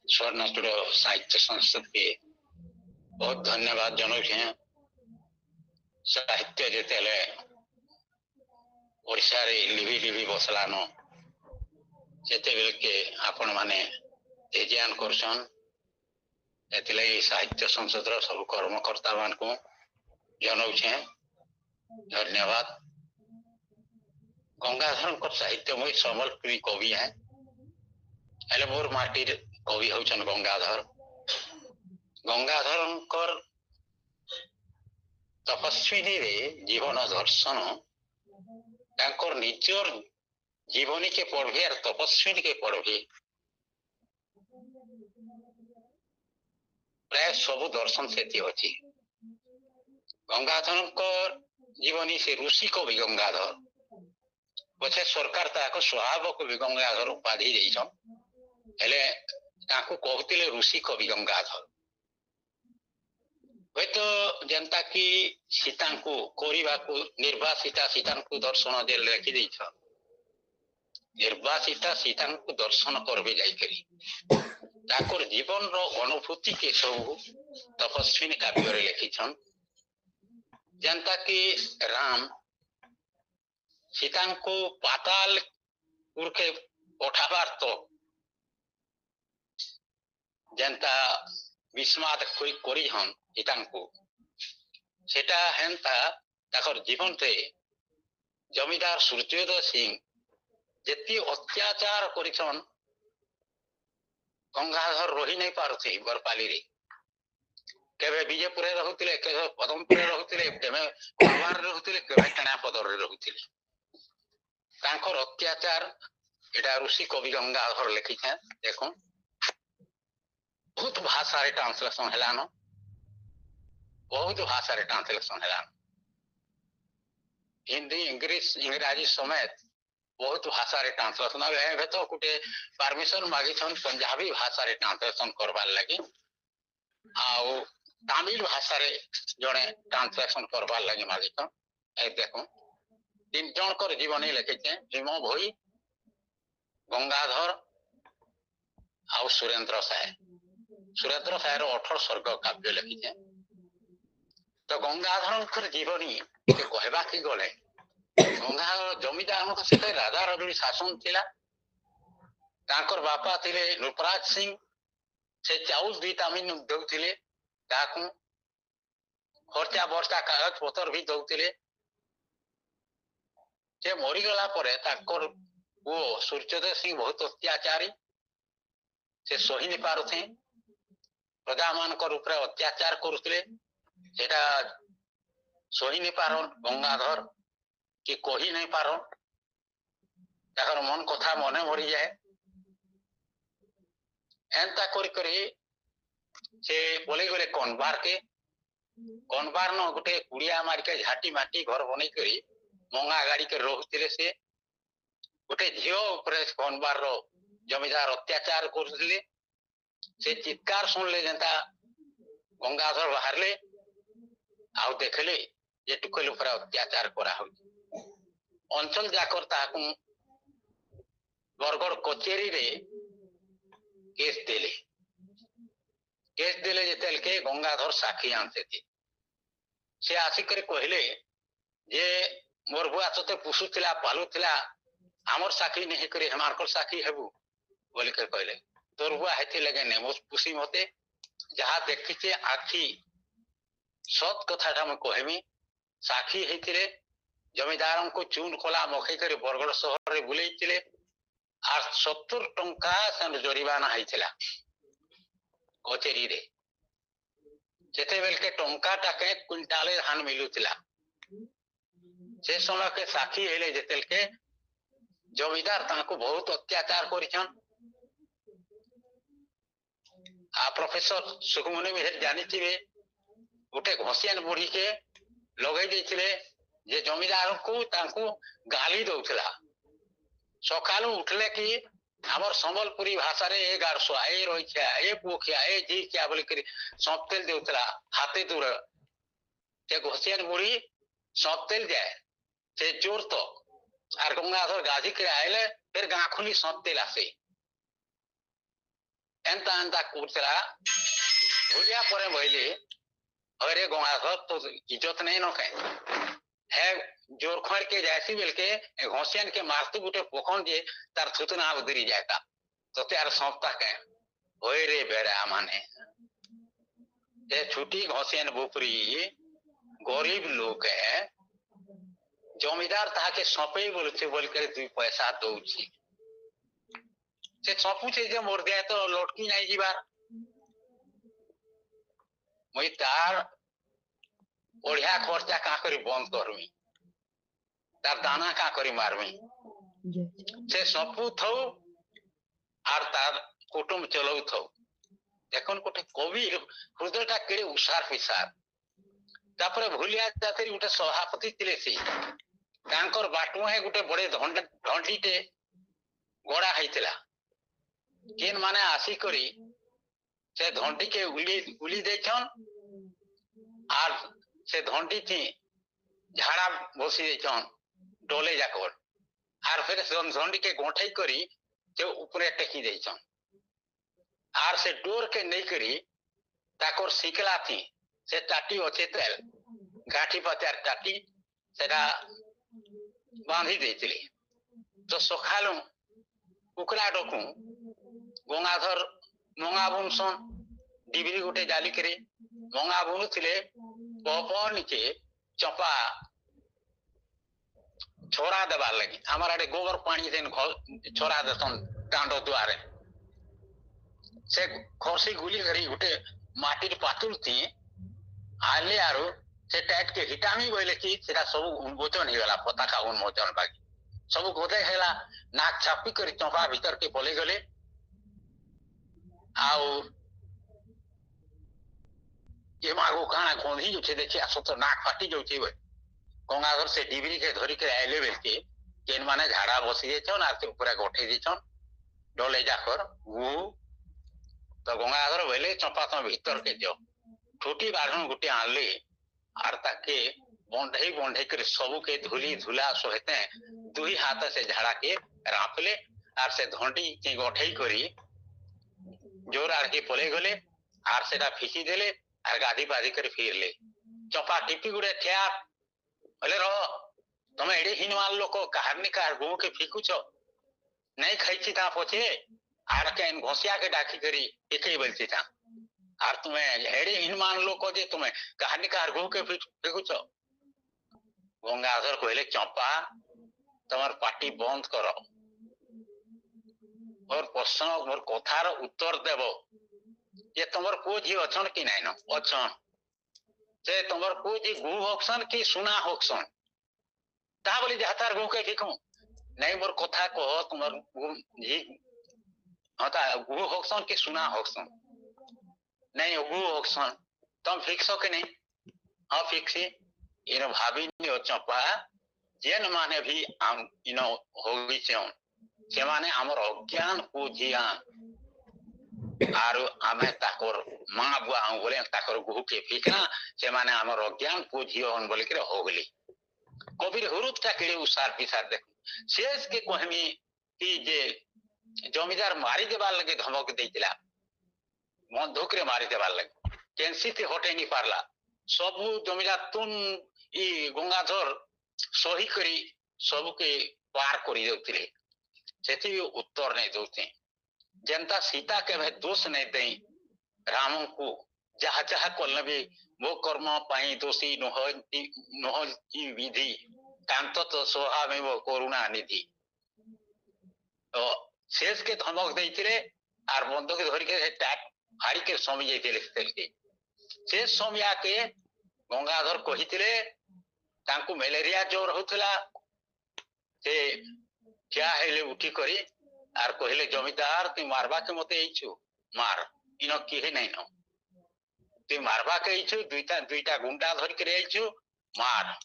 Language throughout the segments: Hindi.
स्वर्णचूड़ साहित्य संसद के बहुत धन्यवाद जनाऊे। साहित्य जिते ओडिशा रे लिभि लिभि बसलान सेते के आपण माने ध्यान करछन। एथिलाई साहित्य संसद रो सब कर्मकर्ता मान को जनाऊे धन्यवाद। गंगाधर को साहित्यमय सम्बलपुरी कवि है। हेले मोर माटीर कवि होचन गंगाधर। गंगाधर तपस्वी रे जीवन दर्शन तांकर निजर जीवनी के पढ़े और तपस्वी के पढ़े प्राय सब दर्शन से अच्छी। गंगाधर जीवनी से ऋषि कवि गंगाधर पछे सरकार ताको स्वभाव कवि गंगाधर उपाधि देइछन। हेले ताको कहतिले ऋषि कवि गंगाधर। वे तो जनता की सीता को कोरिबा को निर्वासिता सीता को दर्शन दे लिखि देइछ। निर्वासिता सीता को दर्शन करबे जाई करी ताकर जीवन रो अनुभूति के सब तपस्विनी काव्य रे लिखिछन। जनता की राम सीता को पाताल पुरखे पठाबार तो जनता विस्माद कोई करी हन सीता को सेटा हेंता ताकर जीवन से जमीदार सूर्योदय सिंह जेती अत्याचार करिछन गंगाधर रही नहीं पारुथे बरपाली रे। केवे विजयपुर रहुतिले केवे पदमपुर रहुतिले केवे कुलवार रहुतिले केवे टणापदर रहुतिले। तांकर अत्याचार एटा ऋषि कवि गंगाधर लिखिछे। देखो बहुत भाषा रे ट्रांसलेशन हेलान। बहुत भाषा रे ट्रांसलेशन हेलान। हिंदी इंग्लिश इंग्राजी समेत बहुत भाषा रे ट्रांसलेशन है। तो कुटे परमिशन मागिछन पंजाबी भाषा रे ट्रांसलेशन करबार लागि आउ तमिल भाषा रे जने ट्रांसलेशन करबार लागि मागिछन। ए देखो तीन जन कर जीवनी लिखिछे भीम भोई गंगाधर आउ सुरेंद्र साय। सुरेंद्र साय रो 18 सर्ग काव्य लिखिछे। तो गंगाधर कर जीवनी के कहबा की गले गंगाधर जमीदार से राजा रजनी शासन थिला। तांकर बापा थिले नृपराज सिंह से चाउल दी तामिन दउथिले ताकू खर्चा बर्षा कागज पत्र भी दउथिले। से मरी गला परे ताकर वो सूर्योदय सिंह बहुत अत्याचारी से सही नहीं पारुथे। प्रजा मानकर ऊपर अत्याचार करुथिले सेटा सही नहीं पारन गंगाधर कि कही नहीं पारन। ताकर मन कथा मने मरी जाए। एंता करी करी से बोले गले कनबार के कनबार न गोटे कुड़िया मार के झाटी माटी घर बनै करी मंगा गाड़ी के रहतिले। से गोटे झियो ऊपर कनबार रो जमीदार अत्याचार करथिले। से चित्कार सुनले जनता गंगाधर बाहरले आउ देखले जे टुकल ऊपर अत्याचार करा हो। अंचल जाकर ताकू बरगड़ कचेरी रे केस देले। केस देले जे तेल के गंगाधर साखी आनते थे। से आसिक कहले जे मोर बुआ तोते पुसुथिला पालुथिला हमर साखी नहीं करे हमार साखी हेबू बोल के कहले। तोर बुआ हेती लगे ने मोस पुसी मते जहा देखिचे आखी सत कथाटा मैं कहमी। साखी हेतिले जमीदार को चून कोला मखई करे बरगड़ शहर रे बुलेइतिले आ 70 टंका सन जरिमाना हेतिला कचेरी रे। जेते बेल के टंका टाके क्विंटाले धान मिलुतिला। से समय के साखी हेले जेतेल के जमीदार ताको बहुत अत्याचार करिछन। आ प्रोफेसर सुखमणि मिश्र जानी थिबे गोटे घसियान बुढ़ी के लगे देथिले जे जमीदार को ताको गाली दउथला। सकालू उठले कि हमर संबलपुरी भाषा रे ए गारसो ए रोइछा ए पोखिया ए जी क्या बोली करी सौंपतेल देउथला हाथे दूर। से घसियान बुढ़ी सौंपतेल जाए से जोर तो आर गंगाधर गाजी के आइले फिर गाखुनी सौंपतेल आसे। एंता एंता कुतला भूलिया परे भइले अरे गंगाधर तो इज्जत नहीं नखे है जोर खड़ के जैसी बेल के घोसियन के मारतु गुटे पोखन जे तार थुतना उदरी जाता तो त्यार सौंपता के होय रे बेरा माने ये छुट्टी घोसियन बुपरी गरीब लोग है जमीदार ताके सौंपे बोलते बोल कर 2 पैसा दउची से सौंपू छे जे मोर दिया तो लटकी नहीं जीवार মই तार ओढ़िया खर्चा का करी बंद करमी तार दाना का करी मारमी से सौंपू थौ और तार कुटुंब चलौ थौ देखन कोटे कवि हृदयटा केड़े उसार पिसार तापरे भूलिया जातरी उठे सभापति तिले सी तांकर बाटुआ है गुटे बड़े धंडीटे गोड़ा हैतिला केन माने आसी करी से धंडी के उली देछन और से धंडी थी झाड़ा बसी देछन डोले जाकर और फिर धंडी के गोठाई करी से ऊपरे टेकी देछन और से डोर के नहीं करी ताकर सिकला थी से टाटी अच्छे तेल गाठी पचार टाटी सेटा बांधी देतिले तो सखालु कुकरा डकू गंगाधर मंगा बुनसन डिबरी गोटे जाली करे मंगा बुनुथिले पवन के चंपा छोड़ा देवार लगी हमार आड़े गोबर पानी देन छोड़ा देसन टांडो द्वारे से खसी गुली करी गोटे माटिर पातुल थी आले आरो से टाइट के हिटामी बोले कि सेटा सब उन्मोचन ही गला पताका उन्मोचन बाकी सब गोदे हेला नाक छापी कर चंपा भीतर के पले गले आउ ये मागो काना गोंधी जो छे देखि आसो तो नाक फाटी जो छे गंगाधर से डिबरी के धरी के आइले बेल के केन माने झाड़ा बसी दे छन आते ऊपर गोठे दी छन डोले जाकर वो तो गंगाधर बोले चंपा तो भीतर के जो ठूटी बाढ़न गुटे आनले और ताके बंधे बंधे कर सबू के धूली धुला सोहते दुई हाथ से झाड़ा के रापले और से धंडी के गोठे करी जोर आर के पले गले और सेटा फिकी देले और गादी बादी कर फिर ले चंपा टिपी गुड़े ठिया बोले रहो तुम्हें एडे हिनवाल लोग कहार निकार गो के फिकू छो नहीं खाई था पोछे आर के घोसिया के डाकी करी एक ही बोलती था और तुम्हें एडे हिनमान लोग जे तुम्हें कहार निकार गो के फिकू छो गंगाधर कहले चंपा तुम्हार पार्टी बंद करो और प्रश्न मोर कथार उत्तर देव ये तुमर को जी अछन कि नहीं न अछन से तुमर को जी गु होक्सन कि सुना होक्सन ता बोली जातार गु के फिकू नहीं मोर कथा कहो तुमर जी हता गु होक्सन कि सुना होक्सन नहीं गु होक्सन तुम फिक्सो के नहीं हां फिक्सी इन भाभी ने चंपा जेन माने भी हम इनो होगी छन से माने हमर अज्ञान को जिया आरो आमे ताकर मां बुआ हम बोले ताकर गुहु के फिकना से माने हमर अज्ञान को जियो हम बोले के हो गली कबीर हुरुतटा केड़े उसार पिसार देख शेष के कहमी कि जे जमीदार मारी देबार लगे धमक देइतिला बंदूक रे मारी देबार लगे केनसी ते हटे नहीं पारला सब जमीदार तुन ई गंगाधर सही करी सब के पार करी देउतिले सेति उत्तर नहीं दउते जनता सीता के भाई दोष नहीं दे राम को जहा जहा कल भी वो कर्म पाई दोषी नह विधि कांत तो सोहा में वो करुणा निधि तो शेष के धमक देइतिले आर बंदूक धरि के टाट फाड़ी के समी जाइतिले के शेष समिया के गंगाधर कहितिले तांको मलेरिया जोर होतला से क्या हेले उठी करी आर कहले जमीदार तू मारबा के मते आइछु मार इनो किहे नहीं न तू मारबा के आइछु दुईटा गुंडा धर के आइछु मार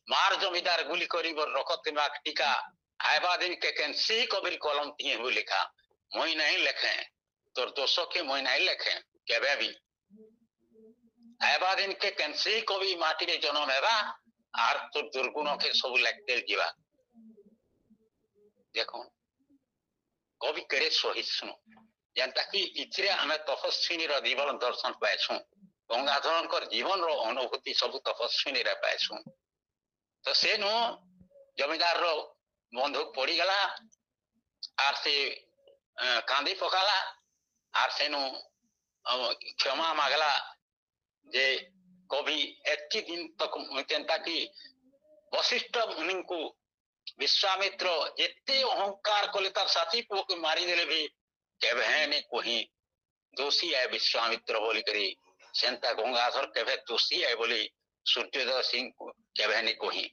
मार जमीदार गुली करी बर रखत दिमाग टीका आइबा दिन के कैंसी कबीर कलम तिए हो लिखा मोई नहीं लिखे तोर दोषों के मोई नहीं लिखे केबे भी आइबा दिन के कैंसी कवि माटी रे जन्म हेबा आर तोर दुर्गुणों के सब लगते जीवा देखो कवि करे सही सुनो ଯେନ୍ତା କି ଇଥିରେ ଆମେ ତପସ୍ୱିନୀର ଜୀବନ ଦର୍ଶନ ପାଇସୁଁ ଗଙ୍ଗାଧରଙ୍କର ଜୀବନର ଅନୁଭୂତି ସବୁ ତପସ୍ୱିନୀରେ ପାଇସୁଁ ତ ସେନୁ ଜମିଦାରର ବନ୍ଧୁକ ପଡିଗଲା ଆର୍ ସେ କାନ୍ଦି ପକାଲା ଆର୍ ସେନୁ କ୍ଷମା ମାଗଲା ଯେ କବି ଏତିକି ଦିନ ତକ କେନ୍ତା କି ବଶିଷ୍ଠ ମୁନିଙ୍କୁ ବିଶ୍ୱାମିତ୍ର ଯେତେ ଅହଙ୍କାର କଲେ ତାର ସାଥୀ ପୁଅକୁ ମାରିଦେଲେ ବି କେବେ ହେନି କହି ଦୋଷୀ ଆଏ ବିଶ୍ୱାମିତ୍ର ବୋଲିକରି ସେନ୍ତା ଗଙ୍ଗାଧର କେବେ ଦୋଷୀ ଆଏ ବୋଲି ସୂର୍ଯ୍ୟୋଦୟ ସିଂହ କେବେ ହେନି କହି